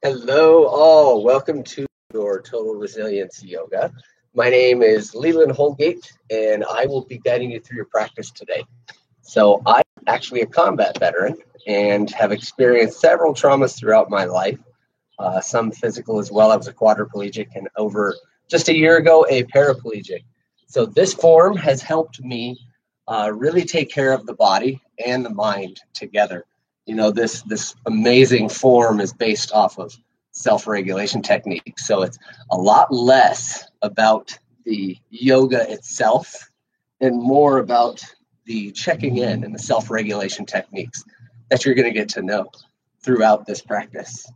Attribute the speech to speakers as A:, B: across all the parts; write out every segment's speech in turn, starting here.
A: Hello, all. Welcome to your Total Resilience Yoga. My name is Leland Holgate, and I will be guiding you through your practice today. So, I'm actually a combat veteran and have experienced several traumas throughout my life, some physical as well. I was a quadriplegic and over just a year ago, a paraplegic. So, this form has helped me really take care of the body and the mind together. This amazing form is based off of self-regulation techniques. So it's a lot less about the yoga itself and more about the checking in and the self-regulation techniques that you're going to get to know throughout this practice.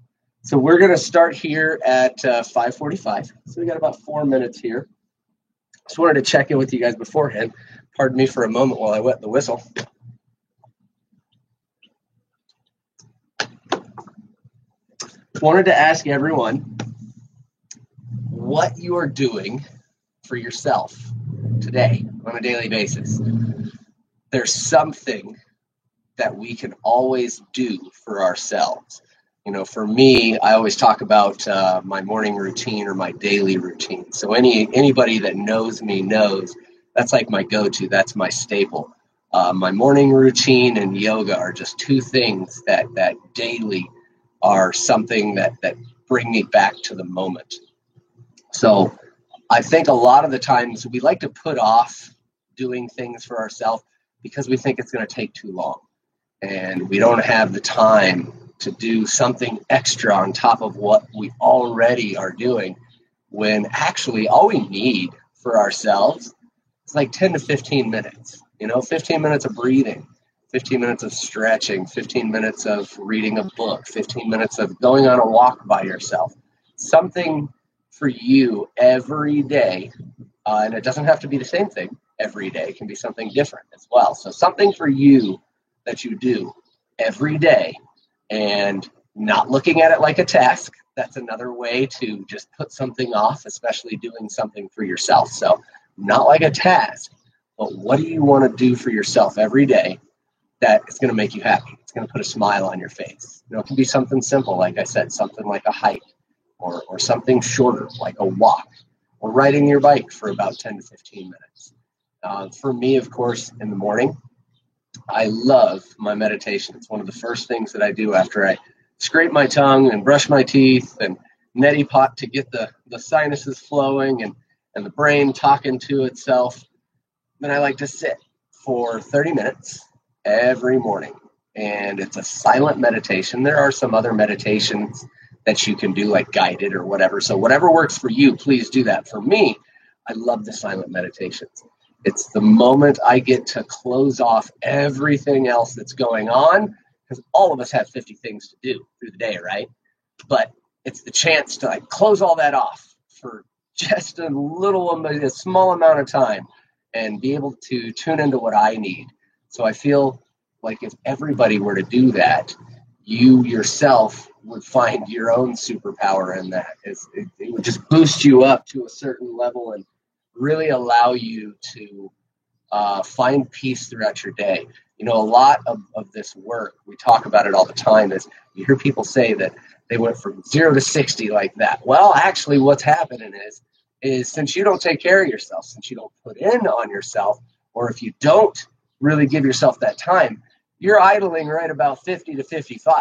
A: So we're going to start here at 5:45. So we got about 4 minutes here. Just wanted to check in with you guys beforehand. Pardon me for a moment while I wet the whistle. Wanted to ask everyone what you are doing for yourself today on a daily basis. There's something that we can always do for ourselves. For me, I always talk about my morning routine or my daily routine. So anybody that knows me knows that's like my go-to. That's my staple. My morning routine and yoga are just two things that daily are something that bring me back to the moment. So I think a lot of the times we like to put off doing things for ourselves because we think it's going to take too long. And we don't have the time to do something extra on top of what we already are doing, when actually all we need for ourselves is like 10 to 15 minutes, 15 minutes of breathing, 15 minutes of stretching, 15 minutes of reading a book, 15 minutes of going on a walk by yourself. Something for you every day, and it doesn't have to be the same thing every day. It can be something different as well. So something for you that you do every day and not looking at it like a task. That's another way to just put something off, especially doing something for yourself. So not like a task, but what do you want to do for yourself every day that is going to make you happy? It's going to put a smile on your face. It can be something simple, like I said, something like a hike, or something shorter, like a walk, or riding your bike for about 10 to 15 minutes. For me, of course, in the morning, I love my meditation. It's one of the first things that I do after I scrape my tongue and brush my teeth and neti pot to get the sinuses flowing and the brain talking to itself. Then I like to sit for 30 minutes every morning. And it's a silent meditation. There are some other meditations that you can do, like guided or whatever. So whatever works for you, please do that. For me, I love the silent meditations. It's the moment I get to close off everything else that's going on, because all of us have 50 things to do through the day, right? But it's the chance to close all that off for just a small amount of time and be able to tune into what I need. So I feel like if everybody were to do that, you yourself would find your own superpower in that. It would just boost you up to a certain level and really allow you to find peace throughout your day. A lot of this work, we talk about it all the time, is you hear people say that they went from 0 to 60 like that. Well, actually what's happening is since you don't take care of yourself, since you don't put in on yourself, or if you don't really give yourself that time, you're idling right about 50 to 55.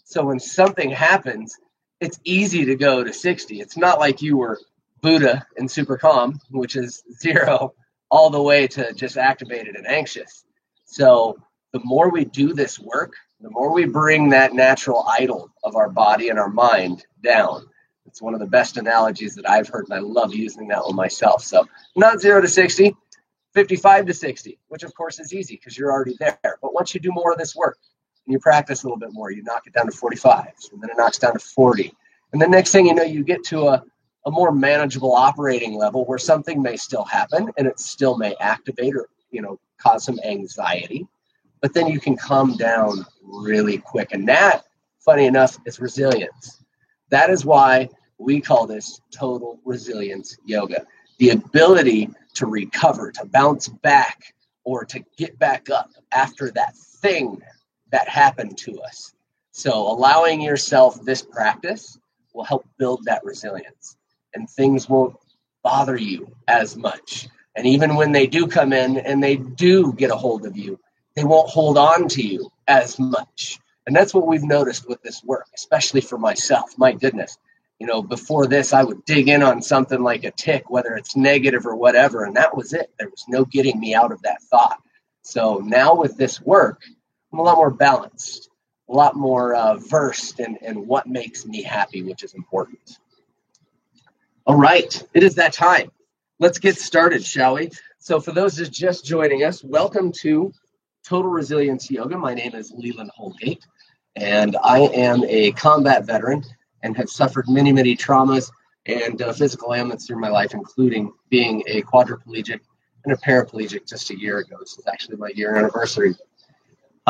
A: So when something happens, it's easy to go to 60. It's not like you were Buddha and super calm, which is 0, all the way to just activated and anxious. So the more we do this work, the more we bring that natural idle of our body and our mind down. It's one of the best analogies that I've heard, and I love using that one myself. So not 0 to 60, 55 to 60, which of course is easy because you're already there. But once you do more of this work and you practice a little bit more, you knock it down to 45, and then it knocks down to 40. And the next thing you know, you get to a more manageable operating level where something may still happen and it still may activate or, cause some anxiety, but then you can calm down really quick. And that, funny enough, is resilience. That is why we call this total resilience yoga. The ability to recover, to bounce back, or to get back up after that thing that happened to us. So allowing yourself this practice will help build that resilience, and things won't bother you as much. And even when they do come in and they do get a hold of you, they won't hold on to you as much. And that's what we've noticed with this work, especially for myself. My goodness, before this, I would dig in on something like a tick, whether it's negative or whatever, and that was it. There was no getting me out of that thought. So now with this work, I'm a lot more balanced, a lot more versed in what makes me happy, which is important. All right, it is that time. Let's get started, shall we? So for those that just joining us, welcome to Total Resilience Yoga. My name is Leland Holgate, and I am a combat veteran and have suffered many, many traumas and physical ailments through my life, including being a quadriplegic and a paraplegic just a year ago. This is actually my year anniversary.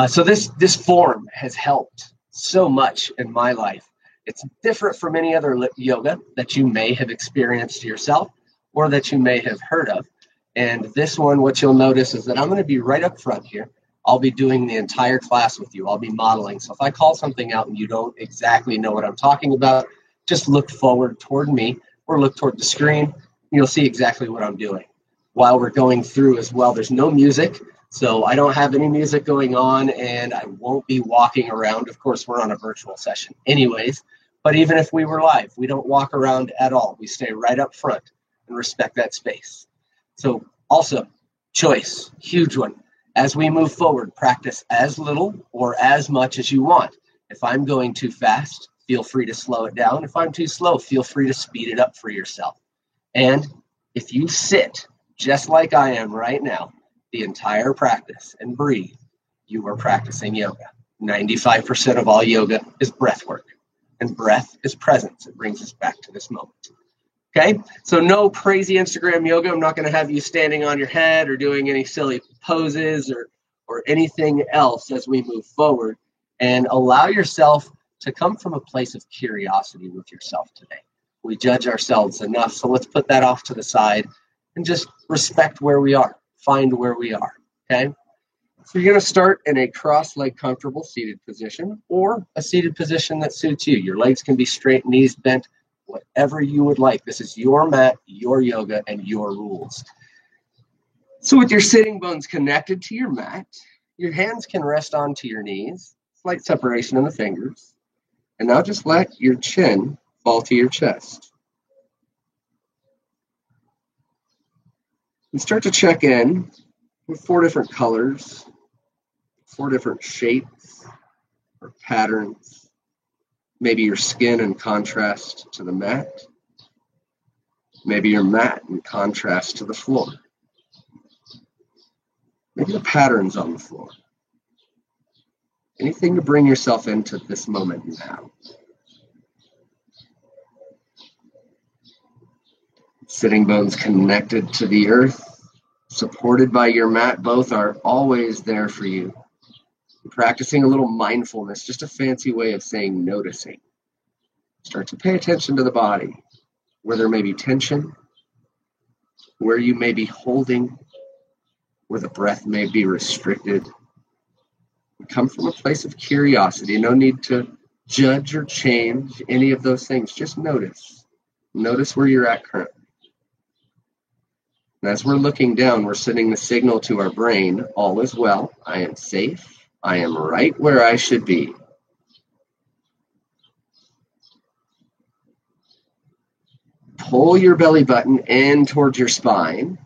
A: So this form has helped so much in my life. It's different from any other yoga that you may have experienced yourself or that you may have heard of. And this one, what you'll notice is that I'm going to be right up front here. I'll be doing the entire class with you. I'll be modeling. So if I call something out and you don't exactly know what I'm talking about, just look forward toward me or look toward the screen. You'll see exactly what I'm doing. While we're going through as well, there's no music. So I don't have any music going on, and I won't be walking around. Of course, we're on a virtual session anyways. But even if we were live, we don't walk around at all. We stay right up front and respect that space. So also, choice, huge one. As we move forward, practice as little or as much as you want. If I'm going too fast, feel free to slow it down. If I'm too slow, feel free to speed it up for yourself. And if you sit just like I am right now, the entire practice and breathe, you are practicing yoga. 95% of all yoga is breath work, and breath is presence. It brings us back to this moment. Okay, so no crazy Instagram yoga. I'm not going to have you standing on your head or doing any silly poses or anything else as we move forward. And allow yourself to come from a place of curiosity with yourself today. We judge ourselves enough, so let's put that off to the side and just respect where we are, find where we are, okay? So you're going to start in a cross-leg comfortable seated position or a seated position that suits you. Your legs can be straight, knees bent, whatever you would like. This is your mat, your yoga, and your rules. So with your sitting bones connected to your mat, your hands can rest onto your knees, slight separation in the fingers, and now just let your chin fall to your chest. And start to check in with 4 different colors, 4 different shapes or patterns. Maybe your skin in contrast to the mat. Maybe your mat in contrast to the floor. Maybe the patterns on the floor. Anything to bring yourself into this moment now. Sitting bones connected to the earth, supported by your mat. Both are always there for you. Practicing a little mindfulness, just a fancy way of saying noticing. Start to pay attention to the body, where there may be tension, where you may be holding, where the breath may be restricted. Come from a place of curiosity. No need to judge or change any of those things. Just notice. Notice where you're at currently. And as we're looking down, we're sending the signal to our brain, all is well, I am safe. I am right where I should be. Pull your belly button in towards your spine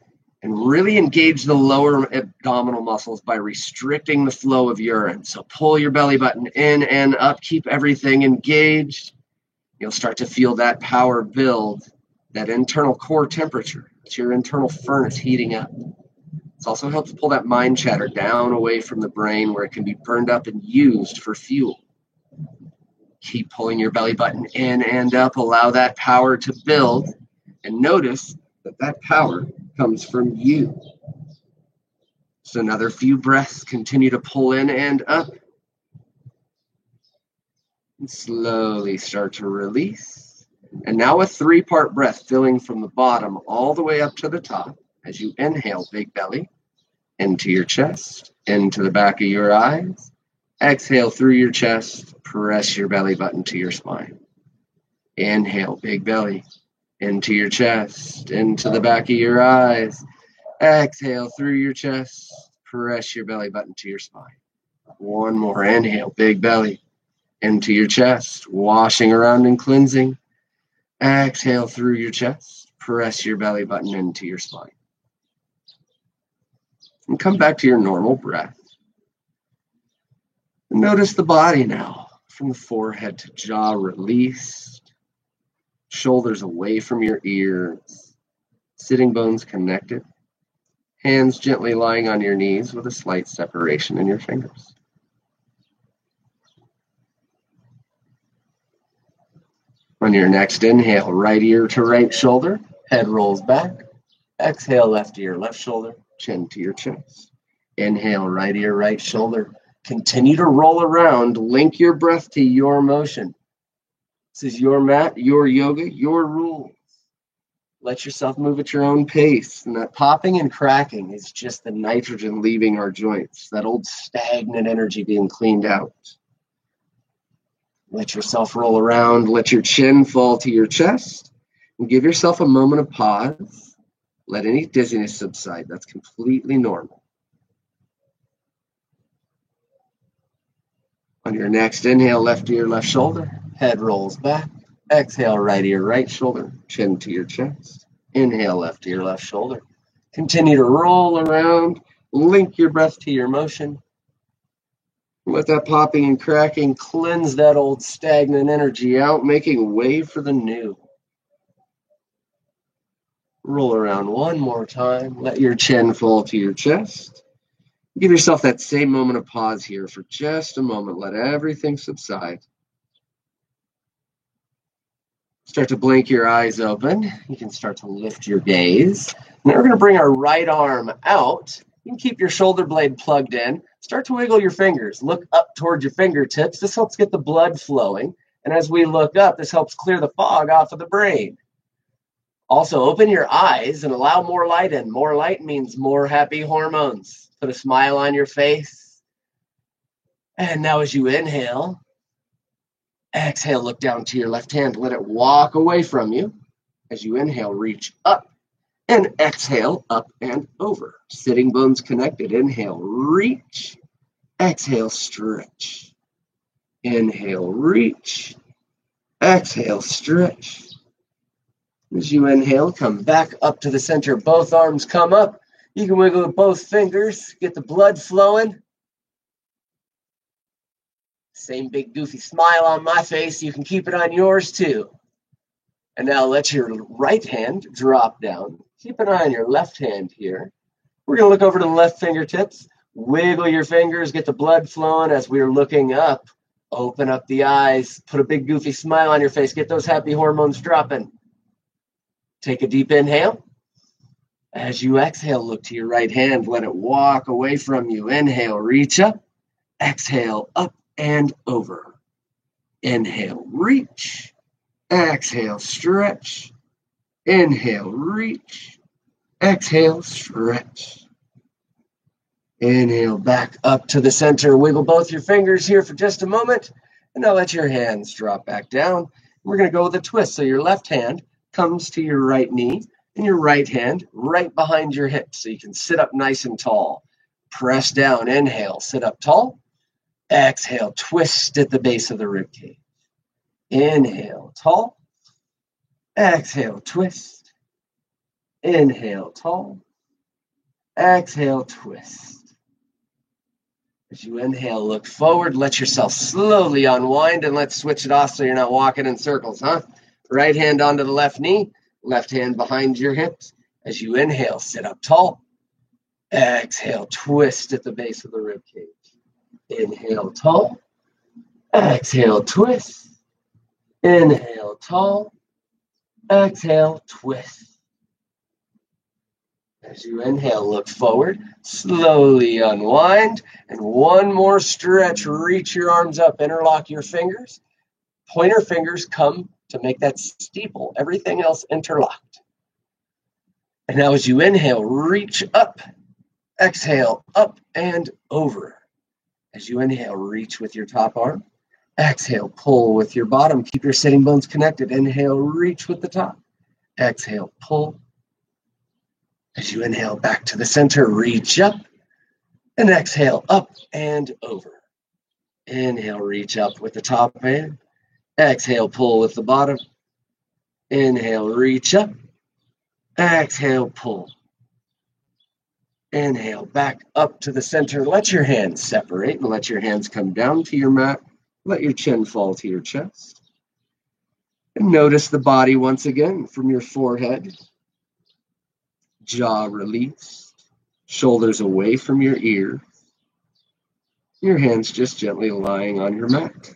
A: and really engage the lower abdominal muscles by restricting the flow of urine. So pull your belly button in and up, keep everything engaged. You'll start to feel that power build, that internal core temperature. It's your internal furnace heating up. It also helps pull that mind chatter down away from the brain where it can be burned up and used for fuel. Keep pulling your belly button in and up. Allow that power to build. And notice that that power comes from you. So another few breaths. Continue to pull in and up. And slowly start to release. And now a 3-part breath filling from the bottom all the way up to the top. As you inhale, big belly, into your chest, into the back of your eyes, Exhale through your chest. Press your belly button to your spine. Inhale, big belly, into your chest, into the back of your eyes. Exhale through your chest. Press your belly button to your spine. One more. Inhale, big belly, into your chest, washing around and cleansing. Exhale through your chest. Press your belly button into your spine. And come back to your normal breath. And notice the body now, from the forehead to jaw released, shoulders away from your ears, sitting bones connected, hands gently lying on your knees with a slight separation in your fingers. On your next inhale, right ear to right shoulder, head rolls back. Exhale, left ear, left shoulder, chin to your chest. Inhale, right ear, right shoulder. Continue to roll around. Link your breath to your motion. This is your mat, your yoga, your rules. Let yourself move at your own pace. And that popping and cracking is just the nitrogen leaving our joints, that old stagnant energy being cleaned out. Let yourself roll around. Let your chin fall to your chest. And give yourself a moment of pause. Let any dizziness subside. That's completely normal. On your next inhale, left ear, left shoulder. Head rolls back. Exhale, right ear, right shoulder. Chin to your chest. Inhale, left ear, left shoulder. Continue to roll around. Link your breath to your motion. Let that popping and cracking cleanse that old stagnant energy out, making way for the new. Roll around one more time. Let your chin fall to your chest. Give yourself that same moment of pause here for just a moment. Let everything subside. Start to blink your eyes open. You can start to lift your gaze. Now we're going to bring our right arm out. You can keep your shoulder blade plugged in. Start to wiggle your fingers. Look up towards your fingertips. This helps get the blood flowing. And as we look up, this helps clear the fog off of the brain. Also, open your eyes and allow more light in. More light means more happy hormones. Put a smile on your face. And now as you inhale, exhale, look down to your left hand. Let it walk away from you. As you inhale, reach up. And exhale, up and over. Sitting bones connected. Inhale, reach. Exhale, stretch. Inhale, reach. Exhale, stretch. As you inhale, come back up to the center. Both arms come up. You can wiggle with both fingers. Get the blood flowing. Same big goofy smile on my face. You can keep it on yours too. And now let your right hand drop down. Keep an eye on your left hand here. We're going to look over to the left fingertips. Wiggle your fingers. Get the blood flowing as we're looking up. Open up the eyes. Put a big goofy smile on your face. Get those happy hormones dropping. Take a deep inhale. As you exhale, look to your right hand. Let it walk away from you. Inhale, reach up. Exhale, up and over. Inhale, reach. Exhale, stretch. Inhale, reach. Exhale, stretch. Inhale, back up to the center. Wiggle both your fingers here for just a moment. And now let your hands drop back down. We're going to go with a twist. So your left hand comes to your right knee and your right hand right behind your hips so you can sit up nice and tall. Press down, inhale, sit up tall. Exhale, twist at the base of the rib cage. Inhale, tall. Exhale, twist. Inhale, tall. Exhale, twist. As you inhale, look forward, let yourself slowly unwind, and let's switch it off so you're not walking in circles, huh? Right hand onto the left knee, left hand behind your hips. As you inhale, sit up tall. Exhale, twist at the base of the rib cage. Inhale, tall. Exhale, twist. Inhale, tall. Exhale, twist. As you inhale, look forward. Slowly unwind. And one more stretch. Reach your arms up. Interlock your fingers. Pointer fingers come to make that steeple. Everything else interlocked. And now as you inhale, reach up. Exhale, up and over. As you inhale, reach with your top arm. Exhale, pull with your bottom. Keep your sitting bones connected. Inhale, reach with the top. Exhale, pull. As you inhale, back to the center, reach up. And exhale, up and over. Inhale, reach up with the top hand. Exhale, pull with the bottom. Inhale, reach up. Exhale, pull. Inhale, back up to the center. Let your hands separate and let your hands come down to your mat. Let your chin fall to your chest. And notice the body once again from your forehead. Jaw released. Shoulders away from your ears. Your hands just gently lying on your mat.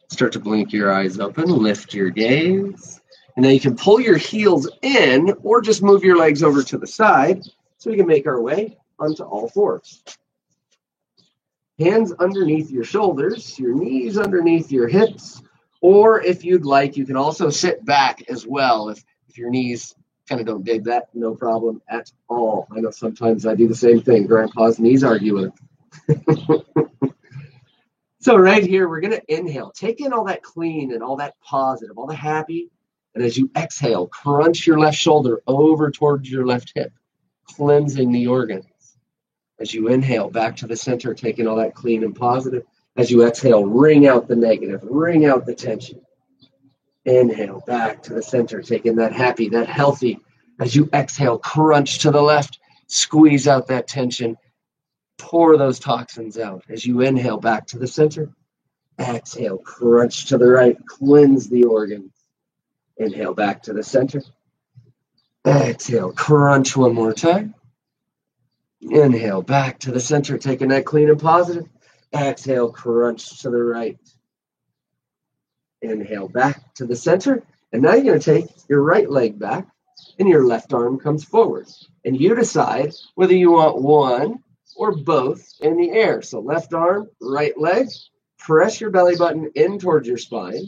A: Start to blink your eyes open. Lift your gaze. And now you can pull your heels in or just move your legs over to the side so we can make our way onto all fours. Hands underneath your shoulders, your knees underneath your hips, or if you'd like, you can also sit back as well. If your knees kind of don't dig that, no problem at all. I know sometimes I do the same thing. Grandpa's knees argue with it. So right here, we're going to inhale. Take in all that clean and all that positive, all the happy. And as you exhale, crunch your left shoulder over towards your left hip, cleansing the organs. As you inhale, back to the center, taking all that clean and positive. As you exhale, wring out the negative, wring out the tension. Inhale, back to the center, taking that happy, that healthy. As you exhale, crunch to the left, squeeze out that tension, pour those toxins out. As you inhale, back to the center. Exhale, crunch to the right, cleanse the organs. Inhale, back to the center. Exhale, crunch one more time. Inhale, back to the center, taking that clean and positive. Exhale, crunch to the right. Inhale, back to the center. And now you're going to take your right leg back and your left arm comes forward. And you decide whether you want one or both in the air. So left arm, right leg, press your belly button in towards your spine.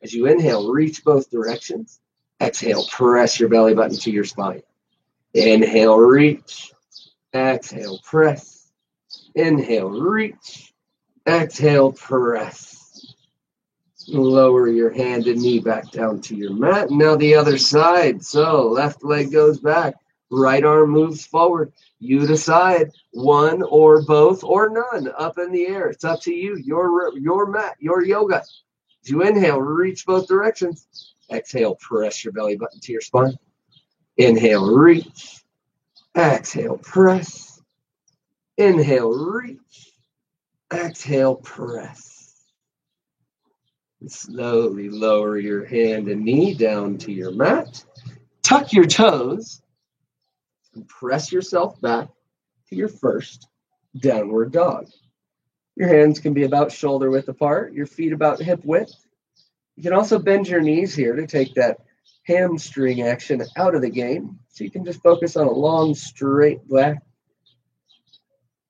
A: As you inhale, reach both directions. Exhale, press your belly button to your spine. Inhale, reach. Exhale, press. Inhale, reach. Exhale, press. Lower your hand and knee back down to your mat. Now the other side. So left leg goes back. Right arm moves forward. You decide one or both or none up in the air. It's up to you. Your mat, your yoga. As you inhale, reach both directions. Exhale, press your belly button to your spine. Inhale, reach. Exhale, press. Inhale, reach. Exhale, press. And slowly lower your hand and knee down to your mat. Tuck your toes. And press yourself back to your first downward dog. Your hands can be about shoulder width apart, your feet about hip width. You can also bend your knees here to take that hamstring action out of the game. So you can just focus on a long, straight back.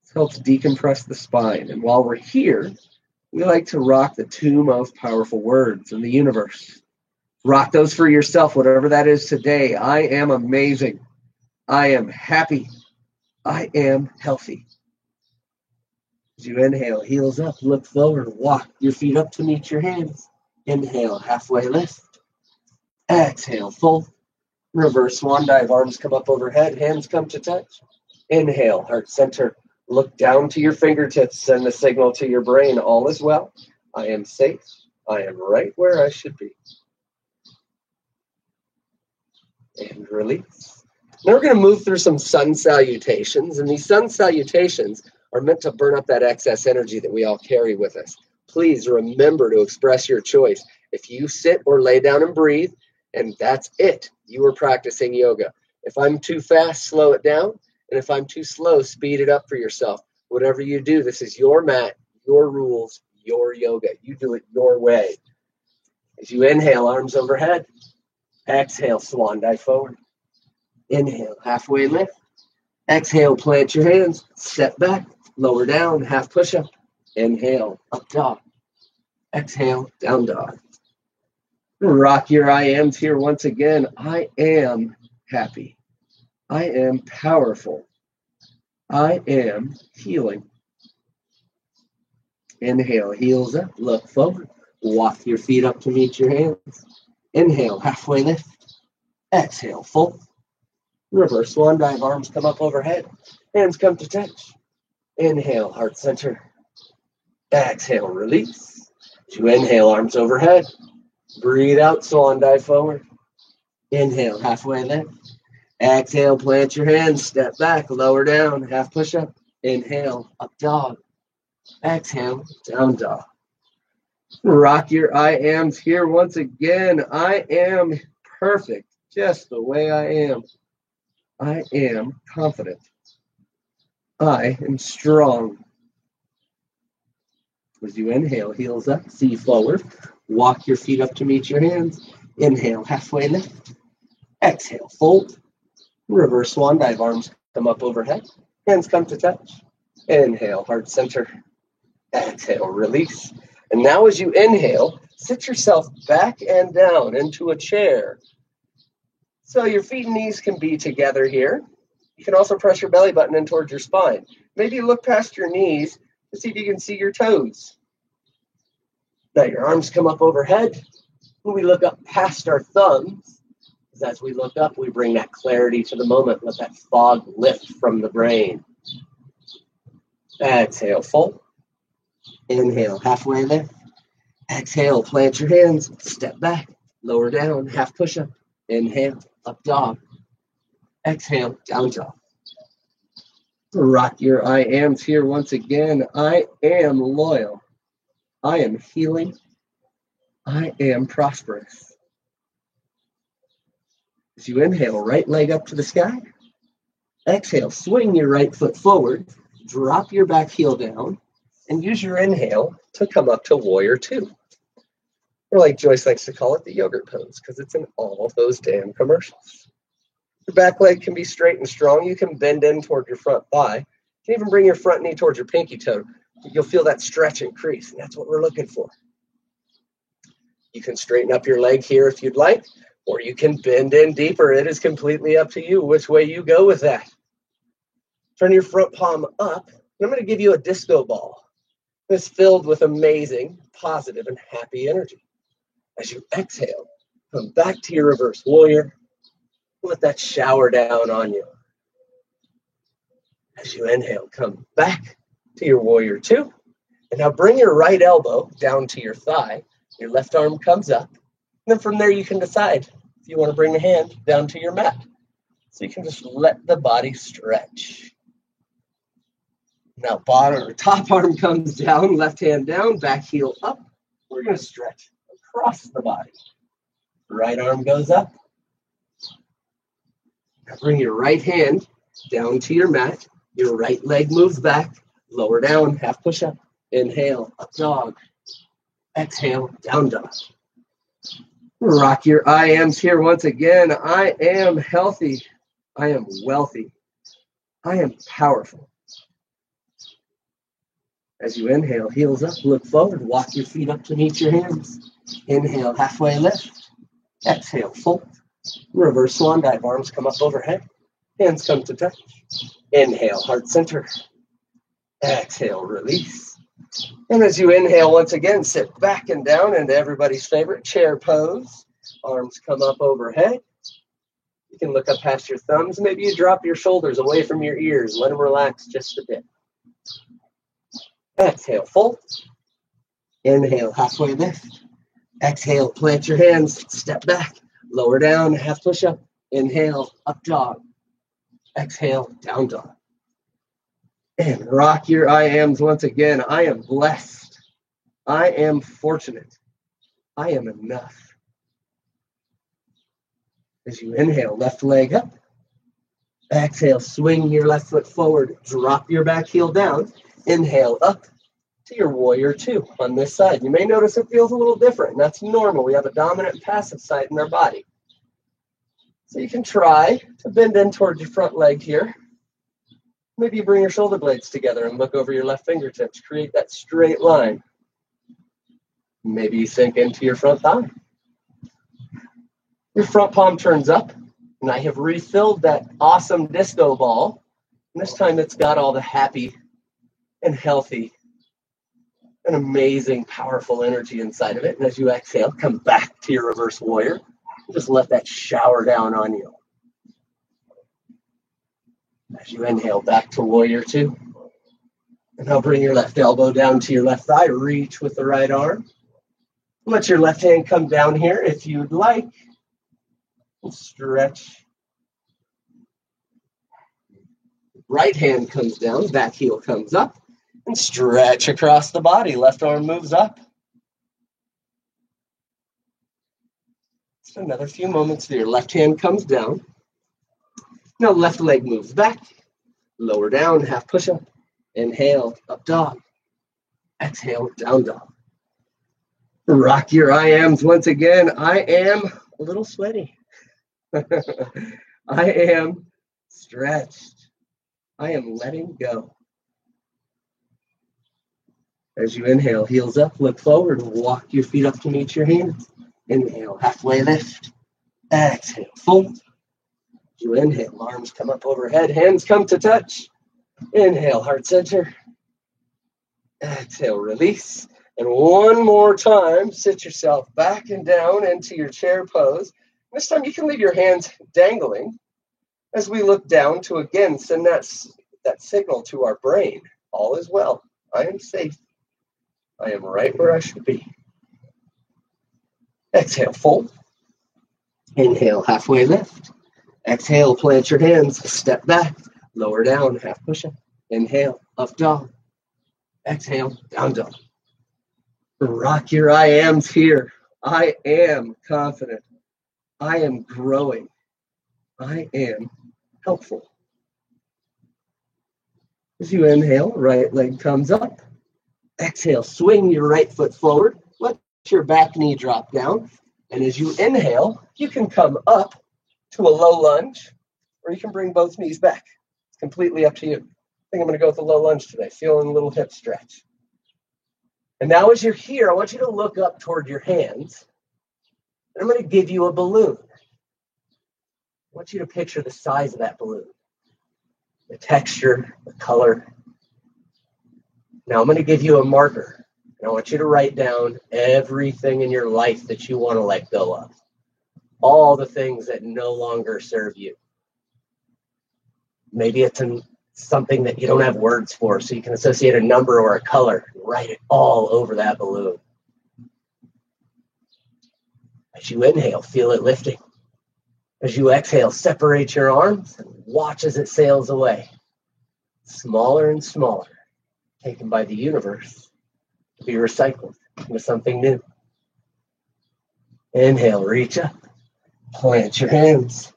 A: This helps decompress the spine. And while we're here, we like to rock the two most powerful words in the universe. Rock those for yourself, whatever that is today. I am amazing. I am happy. I am healthy. As you inhale, heels up, look forward, walk your feet up to meet your hands. Inhale, halfway lift. Exhale, fold. Reverse swan dive, arms come up overhead, hands come to touch. Inhale, heart center, look down to your fingertips, send the signal to your brain, all is well. I am safe. I am right where I should be. And release. Now we're going to move through some sun salutations, and these sun salutations are meant to burn up that excess energy that we all carry with us. Please remember to express your choice. If you sit or lay down and breathe, and that's it, you are practicing yoga. If I'm too fast, slow it down. And if I'm too slow, speed it up for yourself. Whatever you do, this is your mat, your rules, your yoga. You do it your way. As you inhale, arms overhead. Exhale, swan dive forward. Inhale, halfway lift. Exhale, plant your hands. Step back, lower down, half push-up. Inhale, up dog. Exhale, down dog. Rock your I ams here once again. I am happy. I am powerful. I am healing. Inhale, heels up, look forward. Walk your feet up to meet your hands. Inhale, halfway lift. Exhale, fold. Reverse swan dive, arms come up overhead. Hands come to touch. Inhale, heart center. Exhale, release. As you inhale, arms overhead. Breathe out, swan dive forward. Inhale, halfway lift. Exhale, plant your hands, step back, lower down, half push up. Inhale, up dog. Exhale, down dog. Rock your I ams here once again. I am perfect, just the way I am. I am confident. I am strong. As you inhale, heels up, see forward. Walk your feet up to meet your hands. Inhale, halfway lift. Exhale, fold. Reverse swan dive, arms come up overhead. Hands come to touch. Inhale, heart center. Exhale, release. And now as you inhale, sit yourself back and down into a chair. So your feet and knees can be together here. You can also press your belly button in towards your spine. Maybe look past your knees to see if you can see your toes. Now your arms come up overhead. When we look up past our thumbs, as we look up, we bring that clarity to the moment. Let that fog lift from the brain. Exhale, fold. Inhale, halfway lift. Exhale, plant your hands, step back, lower down, half push-up. Inhale, up dog. Exhale, down dog. Rock your I ams here once again. I am loyal. I am healing. I am prosperous. As you inhale, right leg up to the sky. Exhale, swing your right foot forward, drop your back heel down, and use your inhale to come up to warrior two. Or like Joyce likes to call it, the yogurt pose, because it's in all of those damn commercials. Your back leg can be straight and strong. You can bend in toward your front thigh. You can even bring your front knee towards your pinky toe. You'll feel that stretch and crease, and that's what we're looking for. You can straighten up your leg here if you'd like, or you can bend in deeper. It is completely up to you which way you go with that. Turn your front palm up, and I'm going to give you a disco ball that's filled with amazing, positive, and happy energy. As you exhale, come back to your reverse warrior. Let that shower down on you. As you inhale, come back to your warrior two. And now bring your right elbow down to your thigh. Your left arm comes up. And then from there, you can decide if you want to bring the hand down to your mat. So you can just let the body stretch. Now bottom or top arm comes down, left hand down, back heel up. We're going to stretch across the body. Right arm goes up. Now bring your right hand down to your mat. Your right leg moves back. Lower down, half push up. Inhale, up dog. Exhale, down dog. Rock your I ams here once again. I am healthy. I am wealthy. I am powerful. As you inhale, heels up, look forward, walk your feet up to meet your hands. Inhale, halfway lift. Exhale, fold. Reverse swan dive, arms come up overhead. Hands come to touch. Inhale, heart center. Exhale, release. And as you inhale, once again, sit back and down into everybody's favorite chair pose. Arms come up overhead. You can look up past your thumbs. Maybe you drop your shoulders away from your ears. Let them relax just a bit. Exhale, fold. Inhale, halfway lift. Exhale, plant your hands, step back, lower down, half push up. Inhale, up dog. Exhale, down dog. And rock your I ams once again. I am blessed. I am fortunate. I am enough. As you inhale, left leg up. Exhale, swing your left foot forward. Drop your back heel down. Inhale up to your warrior two on this side. You may notice it feels a little different. That's normal. We have a dominant and passive side in our body. So you can try to bend in towards your front leg here. Maybe you bring your shoulder blades together and look over your left fingertips. Create that straight line. Maybe you sink into your front thigh. Your front palm turns up, and I have refilled that awesome disco ball And this time it's got all the happy and healthy and amazing, powerful energy inside of it. And as you exhale, come back to your reverse warrior. Just let that shower down on you. As you inhale, back to warrior two. And now bring your left elbow down to your left thigh. Reach with the right arm. Let your left hand come down here if you'd like. And stretch. Right hand comes down, back heel comes up. And stretch across the body. Left arm moves up. Just another few moments there. Left hand comes down. Now left leg moves back. Lower down, half push-up. Inhale, up dog. Exhale, down dog. Rock your I ams once again. I am a little sweaty. I am stretched. I am letting go. As you inhale, heels up, look forward, walk your feet up to meet your hands. Inhale, halfway lift. Exhale, fold. As you inhale, arms come up overhead, hands come to touch. Inhale, heart center. Exhale, release. And one more time, sit yourself back and down into your chair pose. This time you can leave your hands dangling as we look down to again send that signal to our brain. All is well. I am safe. I am right where I should be. Exhale, fold. Inhale, halfway lift. Exhale, plant your hands, step back, lower down, half push-up. Inhale, up dog. Exhale, down dog. Rock your I ams here. I am confident. I am growing. I am helpful. As you inhale, right leg comes up. Exhale, swing your right foot forward. Let your back knee drop down. And as you inhale, you can come up to a low lunge, or you can bring both knees back. It's completely up to you. I think I'm going to go with a low lunge today, feeling a little hip stretch. And now as you're here, I want you to look up toward your hands. And I'm going to give you a balloon. I want you to picture the size of that balloon, the texture, the color. Now I'm going to give you a marker. And I want you to write down everything in your life that you want to let go of. All the things that no longer serve you. Maybe it's something that you don't have words for, so you can associate a number or a color and write it all over that balloon. As you inhale, feel it lifting. As you exhale, separate your arms and watch as it sails away. Smaller and smaller, taken by the universe to be recycled into something new. Inhale, reach up, plant your hands.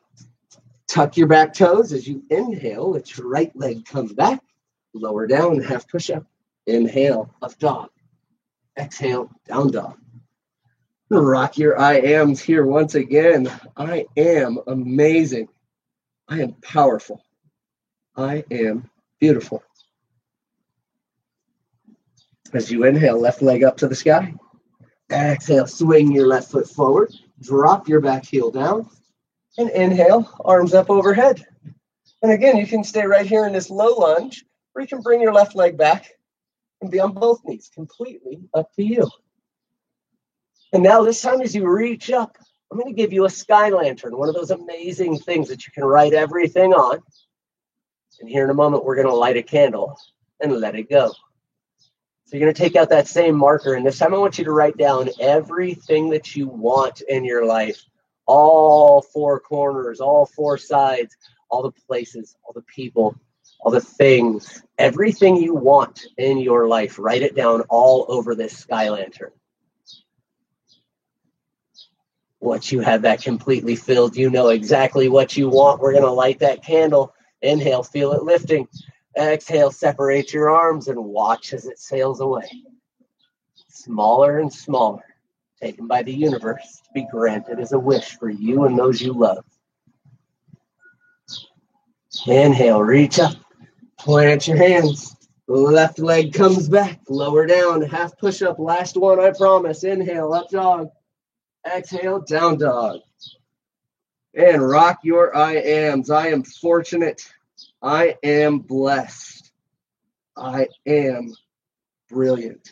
A: Tuck your back toes as you inhale. Let your right leg come back. Lower down, half push-up. Inhale, up dog. Exhale, down dog. Rock your I ams here once again. I am amazing. I am powerful. I am beautiful. As you inhale, left leg up to the sky. Exhale, swing your left foot forward. Drop your back heel down. And inhale, arms up overhead. And again, you can stay right here in this low lunge, or you can bring your left leg back and be on both knees. Completely up to you. And now this time as you reach up, I'm going to give you a sky lantern, one of those amazing things that you can write everything on. And here in a moment, we're going to light a candle and let it go. So you're going to take out that same marker, and this time I want you to write down everything that you want in your life. All four corners, all four sides, all the places, all the people, all the things, everything you want in your life. Write it down all over this sky lantern. Once you have that completely filled, you know exactly what you want. We're going to light that candle. Inhale, feel it lifting. Exhale, separate your arms and watch as it sails away. Smaller and smaller, taken by the universe to be granted as a wish for you and those you love. Inhale, reach up, plant your hands. Left leg comes back, lower down, half push-up. Last one, I promise. Inhale, up dog. Exhale, down dog. And rock your I ams. I am fortunate. I am blessed. I am brilliant.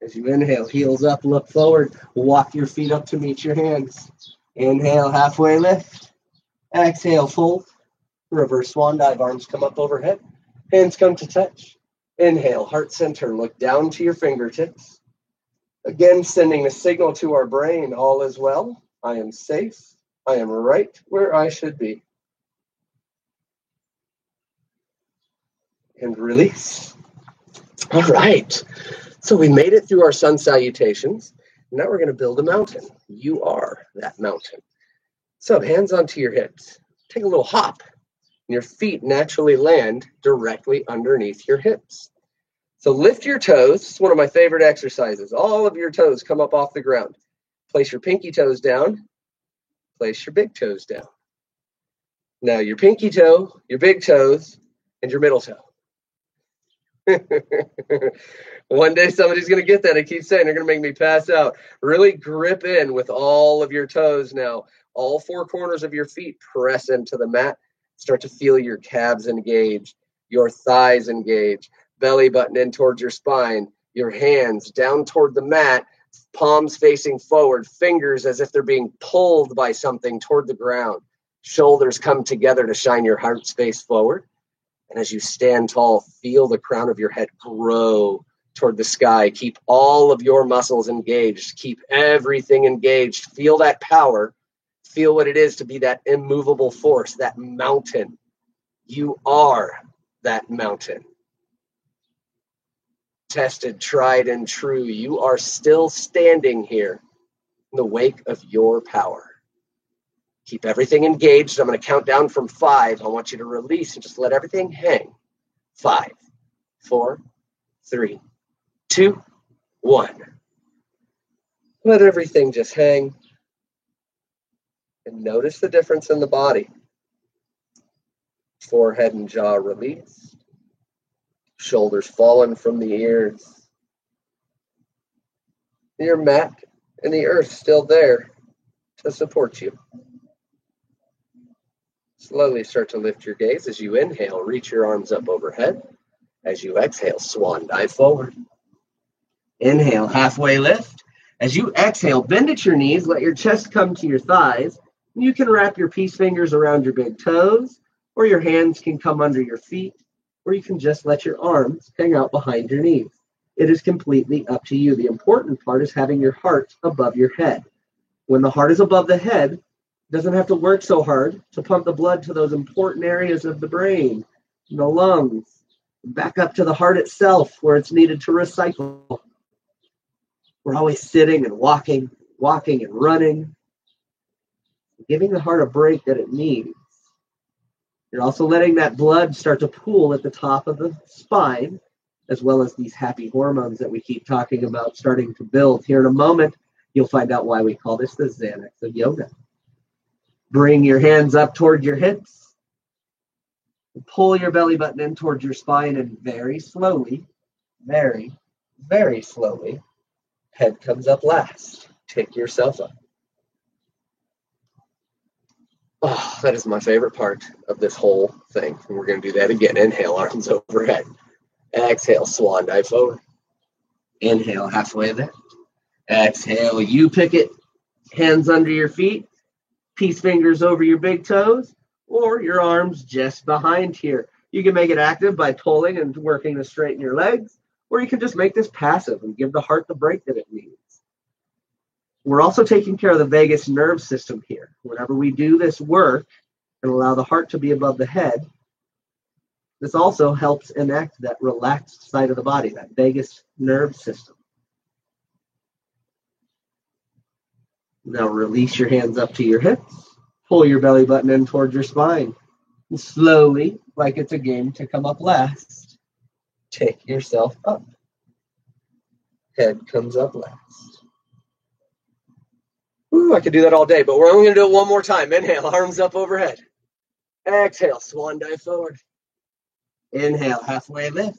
A: As you inhale, heels up, look forward, walk your feet up to meet your hands. Inhale, halfway lift. Exhale, fold. Reverse swan dive, arms come up overhead. Hands come to touch. Inhale, heart center, look down to your fingertips. Again, sending a signal to our brain, all is well. I am safe. I am right where I should be. And release. All right. So we made it through our sun salutations. Now we're going to build a mountain. You are that mountain. So hands onto your hips. Take a little hop. Your feet naturally land directly underneath your hips. So lift your toes. It's one of my favorite exercises. All of your toes come up off the ground. Place your pinky toes down. Place your big toes down. Now your pinky toe, your big toes, and your middle toe. One day somebody's going to get that. I keep saying they're going to make me pass out. Really grip in with all of your toes now. All four corners of your feet press into the mat. Start to feel your calves engage, your thighs engage, belly button in towards your spine, your hands down toward the mat, palms facing forward, fingers as if they're being pulled by something toward the ground. Shoulders come together to shine your heart space forward. And as you stand tall, feel the crown of your head grow toward the sky. Keep all of your muscles engaged. Keep everything engaged. Feel that power. Feel what it is to be that immovable force, that mountain. You are that mountain. Tested, tried, and true. You are still standing here in the wake of your power. Keep everything engaged. I'm going to count down from 5. I want you to release and just let everything hang. 5, 4, 3, 2, 1. Let everything just hang. And notice the difference in the body. Forehead and jaw released. Shoulders fallen from the ears. Your mat and the earth still there to support you. Slowly start to lift your gaze. As you inhale, reach your arms up overhead. As you exhale, swan dive forward. Inhale, halfway lift. As you exhale, bend at your knees. Let your chest come to your thighs. You can wrap your peace fingers around your big toes, or your hands can come under your feet, or you can just let your arms hang out behind your knees. It is completely up to you. The important part is having your heart above your head. When the heart is above the head, it doesn't have to work so hard to pump the blood to those important areas of the brain, the lungs, back up to the heart itself where it's needed to recycle. We're always sitting and walking and running, giving the heart a break that it needs. You're also letting that blood start to pool at the top of the spine, as well as these happy hormones that we keep talking about starting to build. Here in a moment, you'll find out why we call this the Xanax of yoga. Bring your hands up toward your hips. Pull your belly button in towards your spine, and very slowly, very, very slowly, head comes up last. Take yourself up. Oh, that is my favorite part of this whole thing. And we're going to do that again. Inhale, arms overhead. Exhale, swan dive forward. Inhale, halfway lift. Exhale, you pick it. Hands under your feet. Peace fingers over your big toes. Or your arms just behind here. You can make it active by pulling and working to straighten your legs. Or you can just make this passive and give the heart the break that it needs. We're also taking care of the vagus nerve system here. Whenever we do this work and allow the heart to be above the head, this also helps enact that relaxed side of the body, that vagus nerve system. Now release your hands up to your hips. Pull your belly button in towards your spine. And slowly, like it's a game to come up last, take yourself up. Head comes up last. Ooh, I could do that all day, but we're only going to do it one more time. Inhale, arms up overhead. Exhale, swan dive forward. Inhale, halfway lift.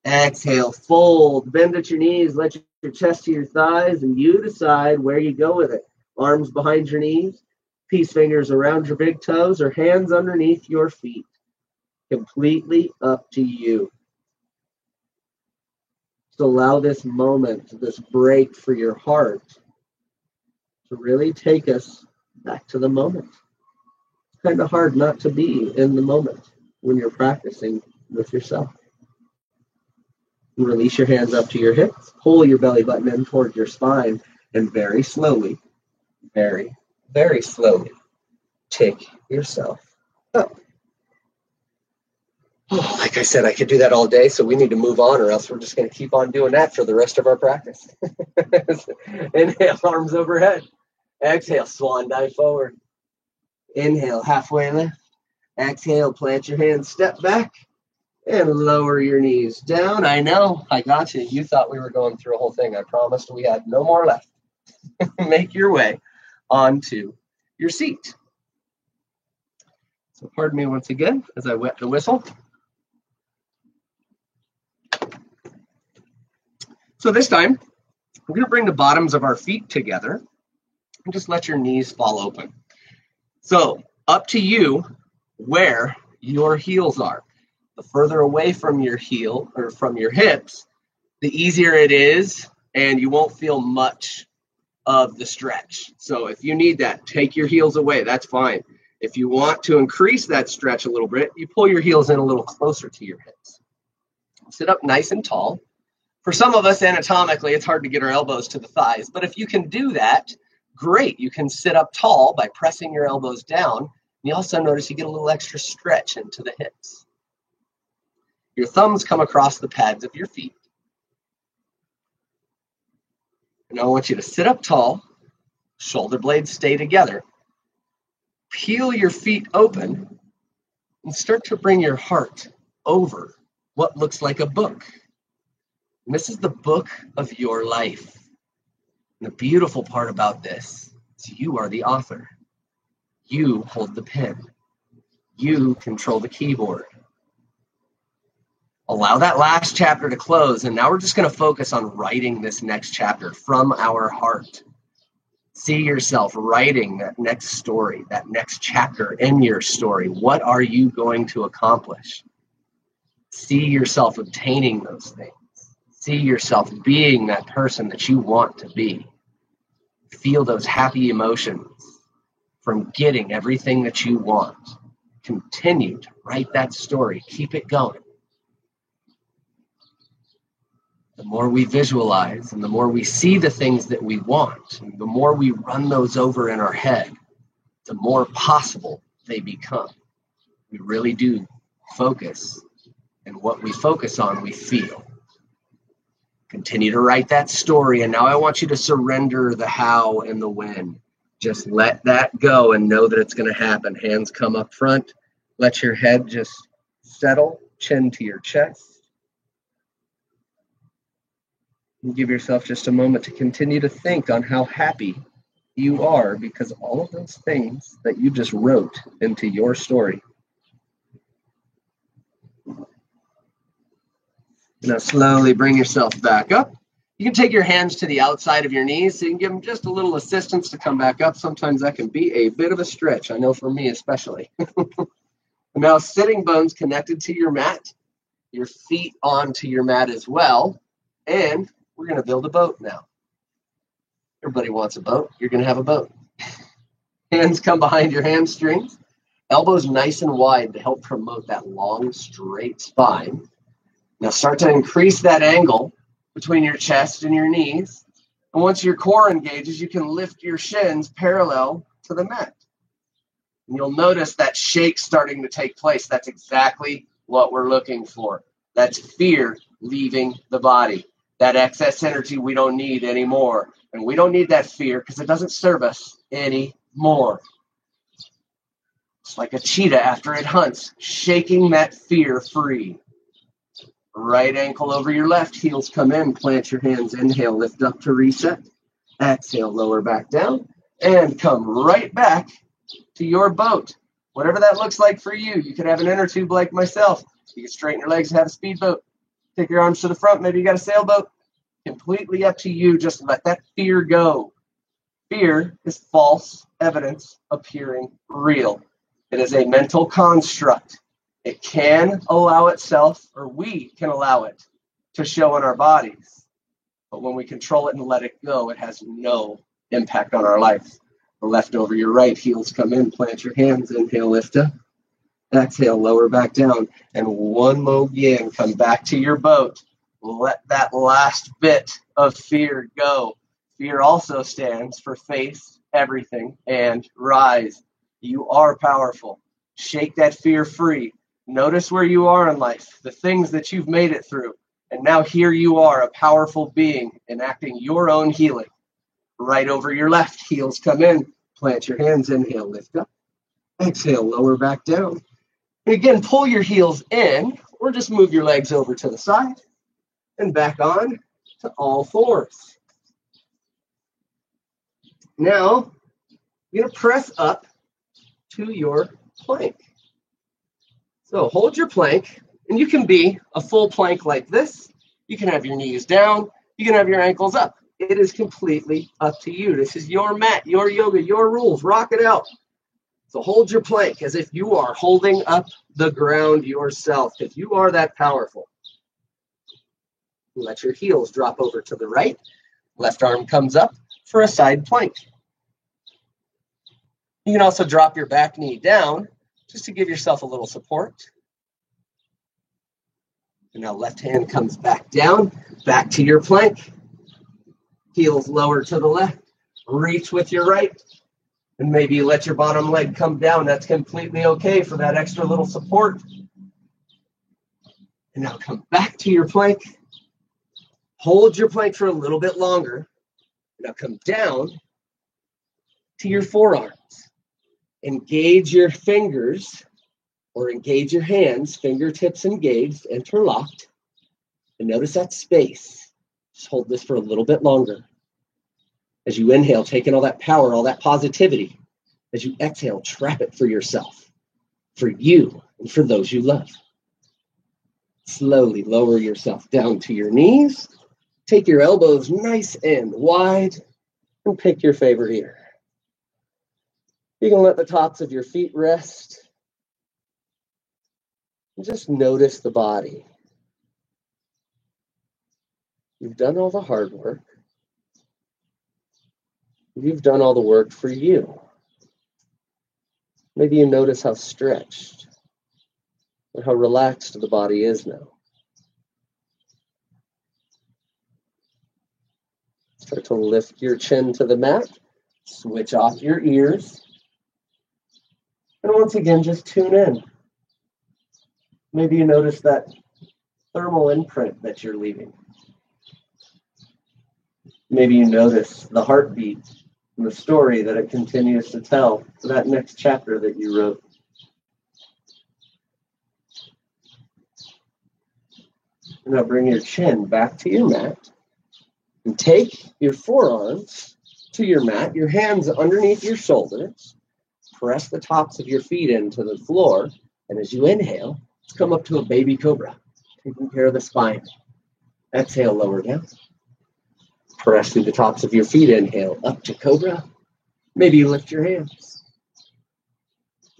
A: Exhale, fold. Bend at your knees. Let your chest to your thighs, and you decide where you go with it. Arms behind your knees. Peace fingers around your big toes or hands underneath your feet. Completely up to you. So allow this moment, this break for your heart to really take us back to the moment. It's kind of hard not to be in the moment when you're practicing with yourself. Release your hands up to your hips. Pull your belly button in toward your spine. And very slowly, very, very slowly, take yourself up. Oh, like I said, I could do that all day, so we need to move on, or else we're just going to keep on doing that for the rest of our practice. Inhale, arms overhead. Exhale, swan dive forward. Inhale, halfway lift. Exhale, plant your hands, step back, and lower your knees down. I know, I got you. You thought we were going through a whole thing. I promised we had no more left. Make your way onto your seat. So pardon me once again as I wet the whistle. So this time, we're going to bring the bottoms of our feet together and just let your knees fall open. So up to you where your heels are. The further away from your heel or from your hips, the easier it is, and you won't feel much of the stretch. So if you need that, take your heels away. That's fine. If you want to increase that stretch a little bit, you pull your heels in a little closer to your hips. Sit up nice and tall. For some of us, anatomically, it's hard to get our elbows to the thighs. But if you can do that, great. You can sit up tall by pressing your elbows down. You also notice you get a little extra stretch into the hips. Your thumbs come across the pads of your feet. And I want you to sit up tall, shoulder blades stay together. Peel your feet open and start to bring your heart over what looks like a book. And this is the book of your life. And the beautiful part about this is you are the author. You hold the pen. You control the keyboard. Allow that last chapter to close, and now we're just going to focus on writing this next chapter from our heart. See yourself writing that next story, that next chapter in your story. What are you going to accomplish? See yourself obtaining those things. See yourself being that person that you want to be. Feel those happy emotions from getting everything that you want. Continue to write that story. Keep it going. The more we visualize and the more we see the things that we want, and the more we run those over in our head, the more possible they become. We really do focus, and what we focus on, we feel. Continue to write that story, and now I want you to surrender the how and the when. Just let that go and know that it's going to happen. Hands come up front. Let your head just settle, chin to your chest. And give yourself just a moment to continue to think on how happy you are because all of those things that you just wrote into your story. Now slowly bring yourself back up. You can take your hands to the outside of your knees so you can give them just a little assistance to come back up. Sometimes that can be a bit of a stretch. I know for me especially. Now sitting bones connected to your mat. Your feet onto your mat as well. And we're going to build a boat now. Everybody wants a boat. You're going to have a boat. Hands come behind your hamstrings. Elbows nice and wide to help promote that long, straight spine. Now start to increase that angle between your chest and your knees. And once your core engages, you can lift your shins parallel to the mat. And you'll notice that shake starting to take place. That's exactly what we're looking for. That's fear leaving the body. That excess energy we don't need anymore. And we don't need that fear because it doesn't serve us anymore. It's like a cheetah after it hunts, shaking that fear free. Right ankle over your left, heels come in, plant your hands, inhale, lift up to reset. Exhale, lower back down, and come right back to your boat. Whatever that looks like for you. You could have an inner tube like myself. You can straighten your legs and have a speedboat. Take your arms to the front. Maybe you got a sailboat. Completely up to you. Just let that fear go. Fear is false evidence appearing real. It is a mental construct. It can allow itself, or we can allow it to show in our bodies. But when we control it and let it go, it has no impact on our life. The left over your right, heels come in, plant your hands, inhale, lift up. Exhale, lower back down. And one more again, come back to your boat. Let that last bit of fear go. Fear also stands for face everything and rise. You are powerful. Shake that fear free. Notice where you are in life, the things that you've made it through. And now here you are, a powerful being enacting your own healing. Right over your left, heels come in. Plant your hands, inhale, lift up. Exhale, lower back down. And again, pull your heels in, or just move your legs over to the side and back on to all fours. Now, you're going to press up to your plank. So hold your plank, and you can be a full plank like this. You can have your knees down. You can have your ankles up. It is completely up to you. This is your mat, your yoga, your rules. Rock it out. So hold your plank as if you are holding up the ground yourself, because you are that powerful. Let your heels drop over to the right. Left arm comes up for a side plank. You can also drop your back knee down just to give yourself a little support. And now left hand comes back down, back to your plank. Heels lower to the left. Reach with your right. And maybe you let your bottom leg come down. That's completely okay for that extra little support. And now come back to your plank. Hold your plank for a little bit longer. Now come down to your forearms. Engage your fingers or engage your hands, fingertips engaged, interlocked. And notice that space. Just hold this for a little bit longer. As you inhale, take in all that power, all that positivity. As you exhale, trap it for yourself, for you, and for those you love. Slowly lower yourself down to your knees. Take your elbows nice and wide, and pick your favorite ear. You can let the tops of your feet rest. And just notice the body. You've done all the hard work. You've done all the work for you. Maybe you notice how stretched or how relaxed the body is now. Start to lift your chin to the mat. Switch off your ears. And once again, just tune in. Maybe you notice that thermal imprint that you're leaving. Maybe you notice the heartbeat and the story that it continues to tell for that next chapter that you wrote. Now bring your chin back to your mat and take your forearms to your mat, your hands underneath your shoulders. Press the tops of your feet into the floor. And as you inhale, come up to a baby cobra, taking care of the spine. Exhale, lower down. Press through the tops of your feet. Inhale, up to cobra. Maybe you lift your hands.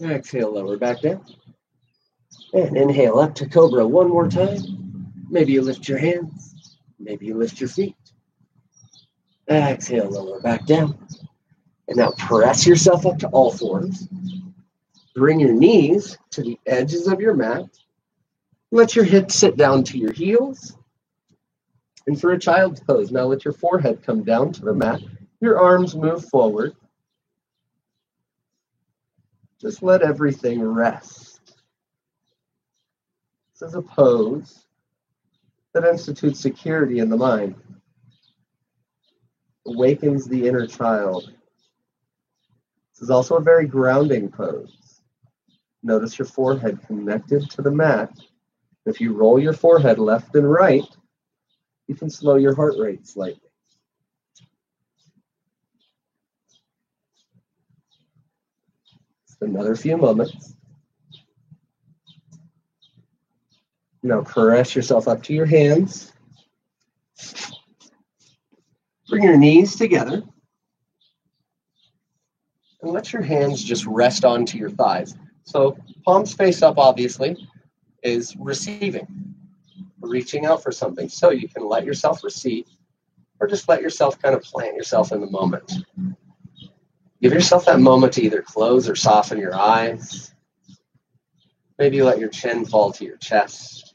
A: Exhale, lower back down. And inhale, up to cobra one more time. Maybe you lift your hands. Maybe you lift your feet. Exhale, lower back down. And now press yourself up to all fours. Bring your knees to the edges of your mat. Let your hips sit down to your heels. And for a child's pose, now let your forehead come down to the mat. Your arms move forward. Just let everything rest. This is a pose that institutes security in the mind. Awakens the inner child. This is also a very grounding pose. Notice your forehead connected to the mat. If you roll your forehead left and right, you can slow your heart rate slightly. Just another few moments. Now press yourself up to your hands. Bring your knees together. And let your hands just rest onto your thighs. So palms face up, obviously, is receiving, reaching out for something. So you can let yourself receive, or just let yourself kind of plant yourself in the moment. Give yourself that moment to either close or soften your eyes. Maybe let your chin fall to your chest.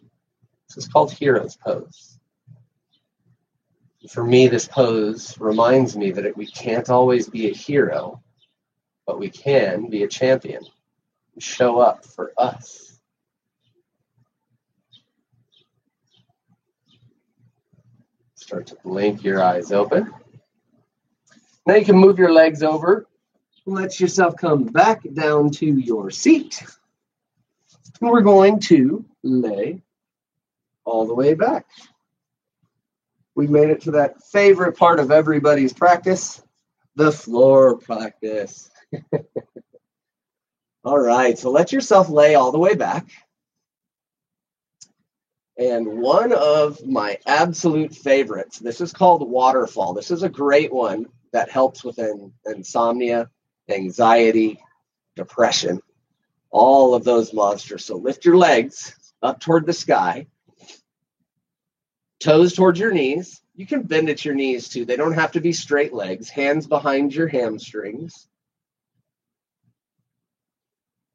A: This is called Hero's Pose. For me, this pose reminds me that we can't always be a hero, but we can be a champion and show up for us. Start to blink your eyes open. Now you can move your legs over. Let yourself come back down to your seat. And we're going to lay all the way back. We made it to that favorite part of everybody's practice, the floor practice. All right, so let yourself lay all the way back. And one of my absolute favorites, this is called Waterfall. This is a great one that helps with insomnia, anxiety, depression, all of those monsters. So lift your legs up toward the sky, toes towards your knees. You can bend at your knees too. They don't have to be straight legs. Hands behind your hamstrings.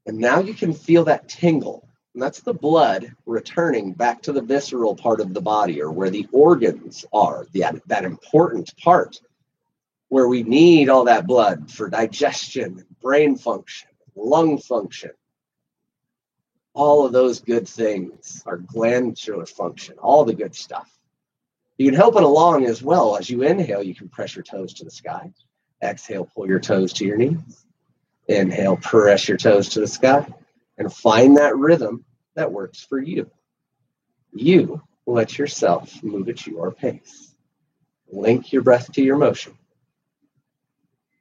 A: And now you can feel that tingle. And that's the blood returning back to the visceral part of the body, or where the organs are, that important part where we need all that blood for digestion, brain function, lung function. All of those good things, our glandular function, all the good stuff. You can help it along as well. As you inhale, you can press your toes to the sky. Exhale, pull your toes to your knees. Inhale, press your toes to the sky. And find that rhythm that works for you. You let yourself move at your pace. Link your breath to your motion.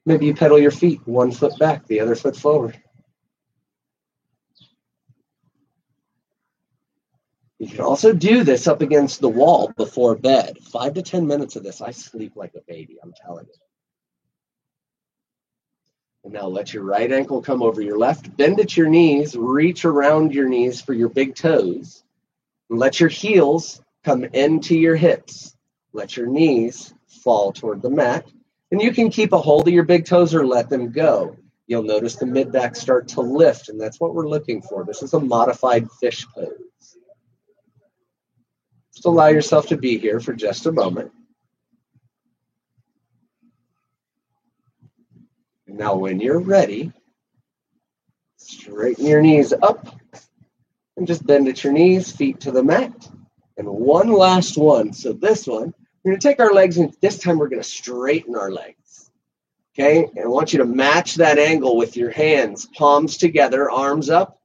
A: Maybe you pedal your feet, one foot back, the other foot forward. You can also do this up against the wall before bed. 5 to 10 minutes of this. I sleep like a baby, I'm telling you. And now let your right ankle come over your left. Bend at your knees. Reach around your knees for your big toes. And let your heels come into your hips. Let your knees fall toward the mat. And you can keep a hold of your big toes or let them go. You'll notice the mid-back start to lift, and that's what we're looking for. This is a modified fish pose. Just allow yourself to be here for just a moment. Now, when you're ready, straighten your knees up and just bend at your knees, feet to the mat. And one last one. So this one, we're going to take our legs, and this time we're going to straighten our legs. Okay? And I want you to match that angle with your hands, palms together, arms up.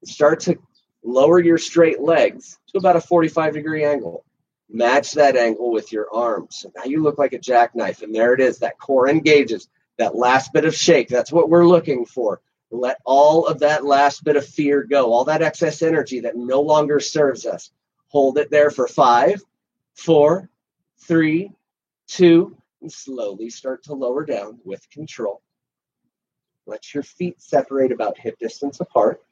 A: Start to lower your straight legs to about a 45-degree angle. Match that angle with your arms. So now you look like a jackknife, and there it is. That core engages. That last bit of shake, that's what we're looking for. Let all of that last bit of fear go, all that excess energy that no longer serves us. Hold it there for 5, 4, 3, 2, and slowly start to lower down with control. Let your feet separate about hip distance apart.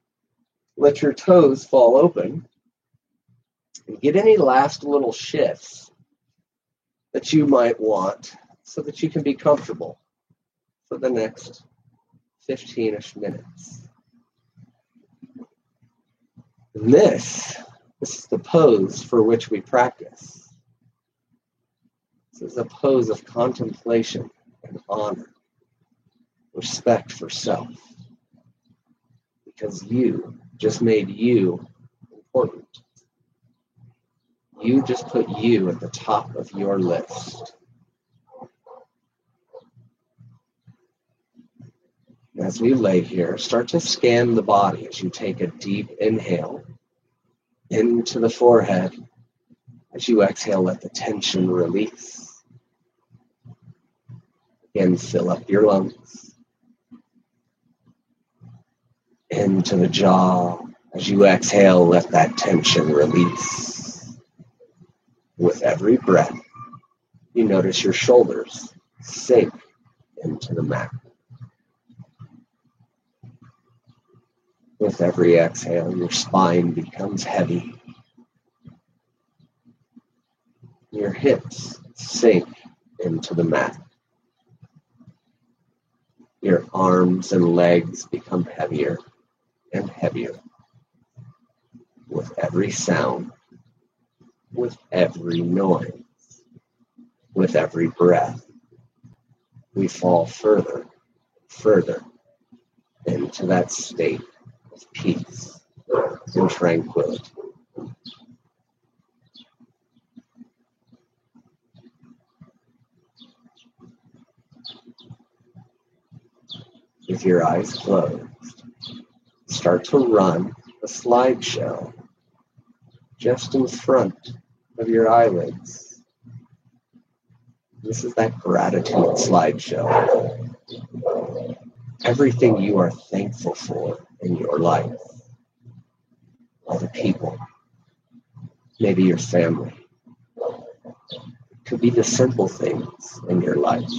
A: Let your toes fall open. And get any last little shifts that you might want so that you can be comfortable for the next 15-ish minutes. And this is the pose for which we practice. This is a pose of contemplation and honor, respect for self, because you just made you important. You just put you at the top of your list. As we lay here, start to scan the body as you take a deep inhale into the forehead. As you exhale, let the tension release. Again, fill up your lungs. Into the jaw. As you exhale, let that tension release. With every breath, you notice your shoulders sink into the mat. With every exhale, your spine becomes heavy. Your hips sink into the mat. Your arms and legs become heavier and heavier. With every sound, with every noise, with every breath, we fall further, further into that state of peace and tranquility. With your eyes closed, start to run a slideshow just in front of your eyelids. This is that gratitude slideshow. Everything you are thankful for in your life. All the people, maybe your family. It could be the simple things in your life,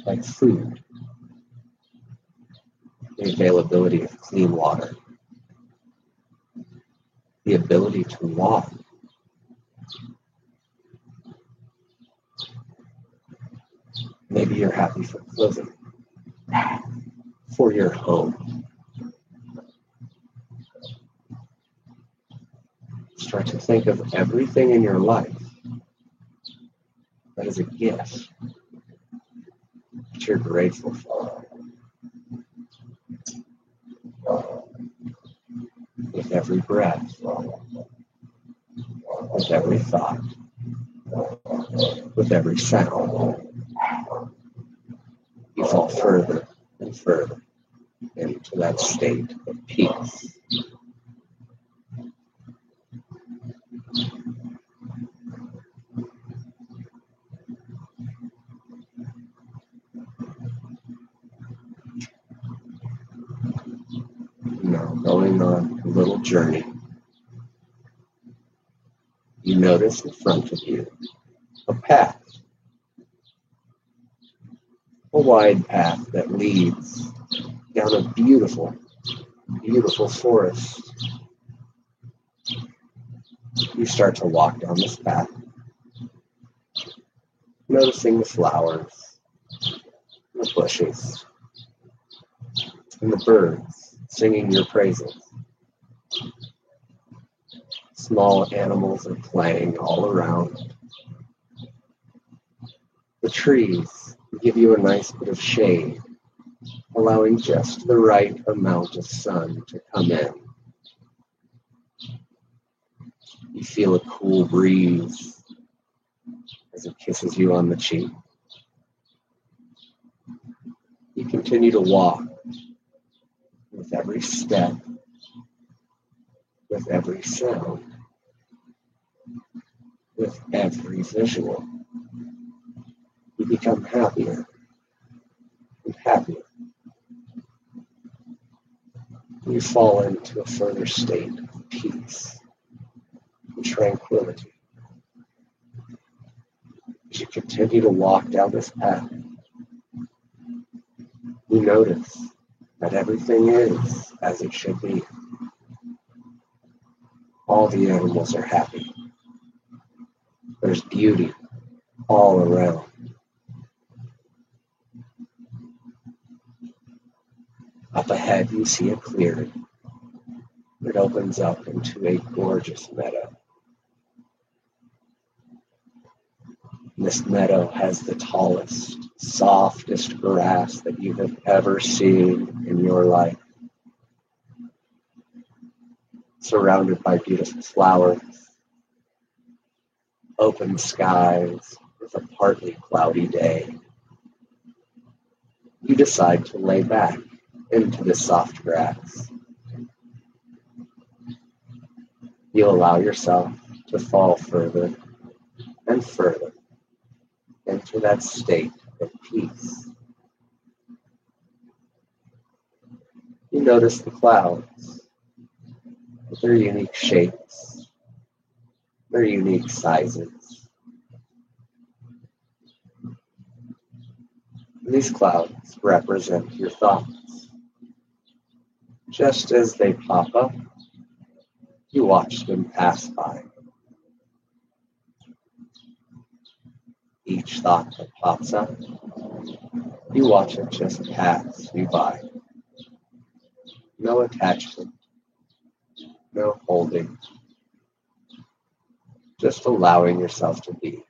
A: like food, the availability of clean water, the ability to walk, maybe you're happy for clothing, for your home. Start to think of everything in your life that is a gift that you're grateful for. With every breath, with every thought, with every sound, you fall further and further into that state of peace. Now, going on a little journey, you notice in front of you a path, a wide path that leads down a beautiful, beautiful forest. You start to walk down this path, noticing the flowers, the bushes, and the birds singing your praises. Small animals are playing all around. The trees give you a nice bit of shade, allowing just the right amount of sun to come in. You feel a cool breeze as it kisses you on the cheek. You continue to walk with every step, with every sound, with every visual. You become happier and happier. You fall into a further state of peace and tranquility. As you continue to walk down this path, you notice that everything is as it should be. All the animals are happy. There's beauty all around. Up ahead, you see a clearing. It opens up into a gorgeous meadow. This meadow has the tallest, softest grass that you have ever seen in your life. Surrounded by beautiful flowers, open skies with a partly cloudy day. You decide to lay back into the soft grass. You allow yourself to fall further and further into that state of peace. You notice the clouds with their unique shapes, their unique sizes. These clouds represent your thoughts.
B: Just as they pop up, you watch them pass by. Each thought that pops up, you watch it just pass you by. No attachment, no holding, just allowing yourself to be.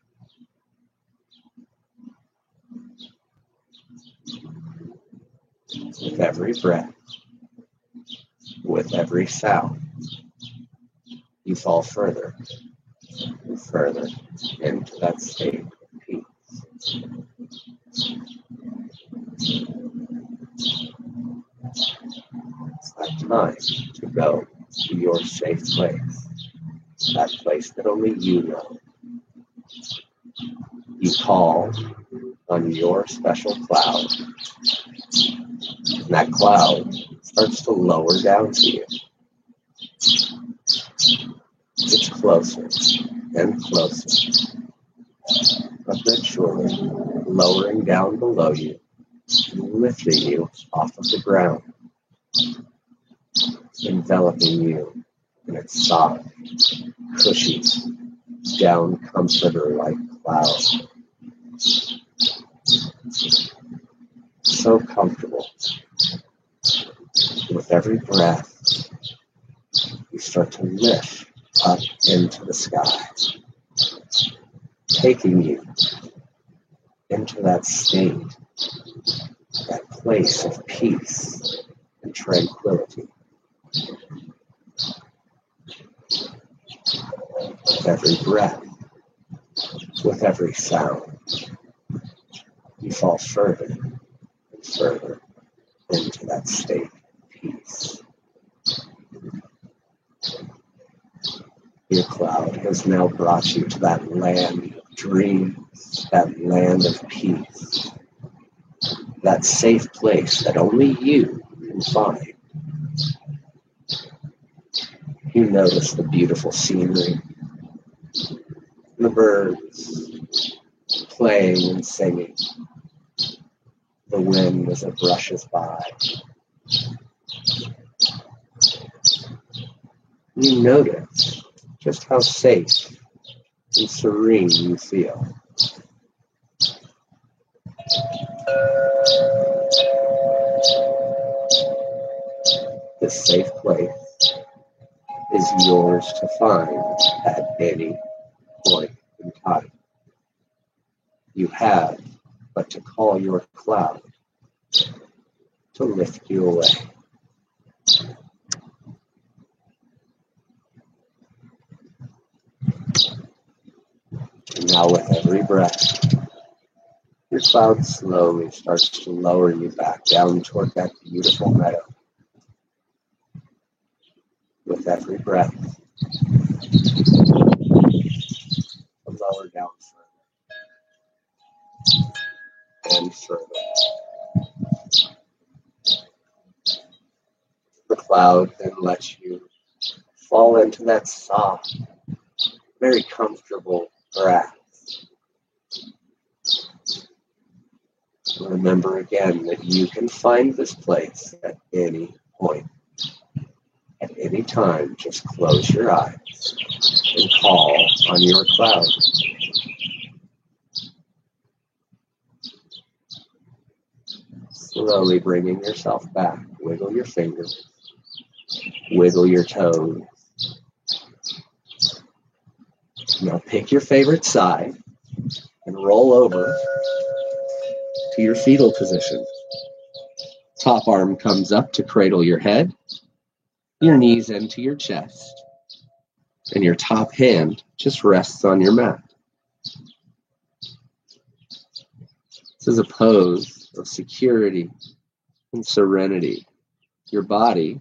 B: With every breath, with every sound, you fall further and further into that state of peace. It's that time to go to your safe place, that place that only you know. You call on your special cloud, and that cloud starts to lower down to you. It's closer and closer, eventually lowering down below you and lifting you off of the ground, enveloping you in its soft, cushy, down comforter-like cloud. So comfortable. With every breath, you start to lift up into the sky, taking you into that state, that place of peace and tranquility. With every breath, with every sound, you fall further and further into that state of peace. Your cloud has now brought you to that land of dreams, that land of peace, that safe place that only you can find. You notice the beautiful scenery, the birds playing and singing, the wind as it brushes by. You notice just how safe and serene you feel. This safe place is yours to find at any point in time. You have but to call your cloud to lift you away. And now with every breath, your cloud slowly starts to lower you back down toward that beautiful meadow. With every breath, lower down further and further. The cloud then lets you fall into that soft, very comfortable breath. Remember again that you can find this place at any point. At any time, just close your eyes and call on your cloud. Slowly bringing yourself back. Wiggle your fingers. Wiggle your toes. Now pick your favorite side and roll over to your fetal position. Top arm comes up to cradle your head, your knees into your chest, and your top hand just rests on your mat. This is a pose of security and serenity. Your body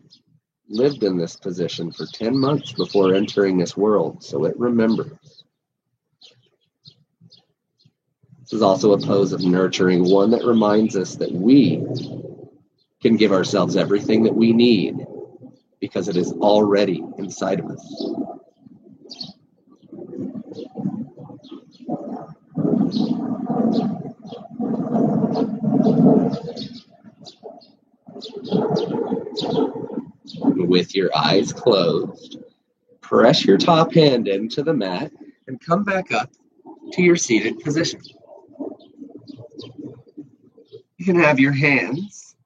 B: lived in this position for 10 months before entering this world, so it remembers. This is also a pose of nurturing, one that reminds us that we can give ourselves everything that we need because it is already inside of us. with your eyes closed, press your top hand into the mat and come back up to your seated position. You can have your hands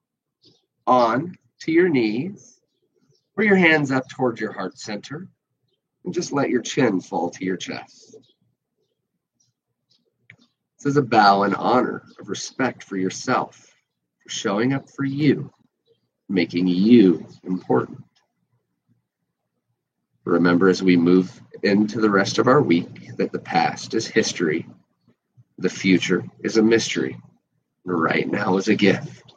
B: on to your knees or your hands up towards your heart center and just let your chin fall to your chest. This is a bow in honor of respect for yourself, for showing up for you, making you important. Remember, as we move into the rest of our week, that the past is history, the future is a mystery, and right now is a gift.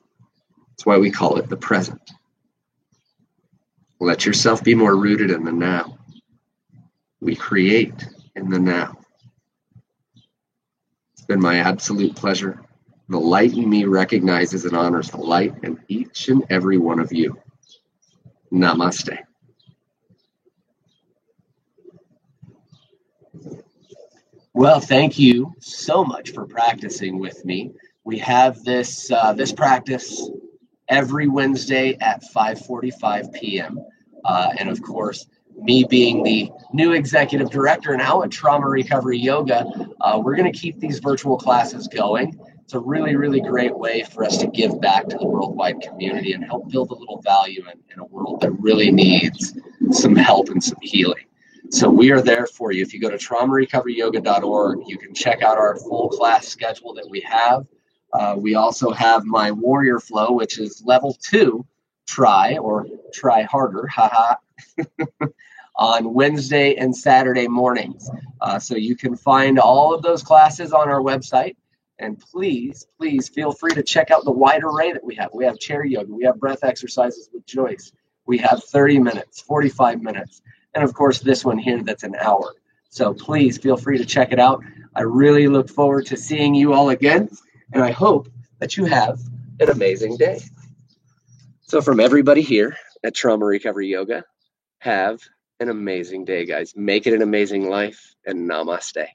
B: That's why we call it the present. Let yourself be more rooted in the now. We create in the now. It's been my absolute pleasure. The light in me recognizes and honors the light in each and every one of you. Namaste. Well, thank you so much for practicing with me. We have this practice every Wednesday at 5:45 p.m. And of course, me being the new executive director now at Trauma Recovery Yoga, we're going to keep these virtual classes going. It's a really, really great way for us to give back to the worldwide community and help build a little value in a world that really needs some help and some healing. So we are there for you. If you go to traumarecoveryyoga.org, you can check out our full class schedule that we have. We also have my Warrior Flow, which is level 2 try harder, on Wednesday and Saturday mornings. So you can find all of those classes on our website. And please, please feel free to check out the wide array that we have. We have chair yoga. We have breath exercises with Joyce. We have 30 minutes, 45 minutes. And of course, this one here, that's an hour. So please feel free to check it out. I really look forward to seeing you all again. And I hope that you have an amazing day. So from everybody here at Trauma Recovery Yoga, have an amazing day, guys. Make it an amazing life, and namaste.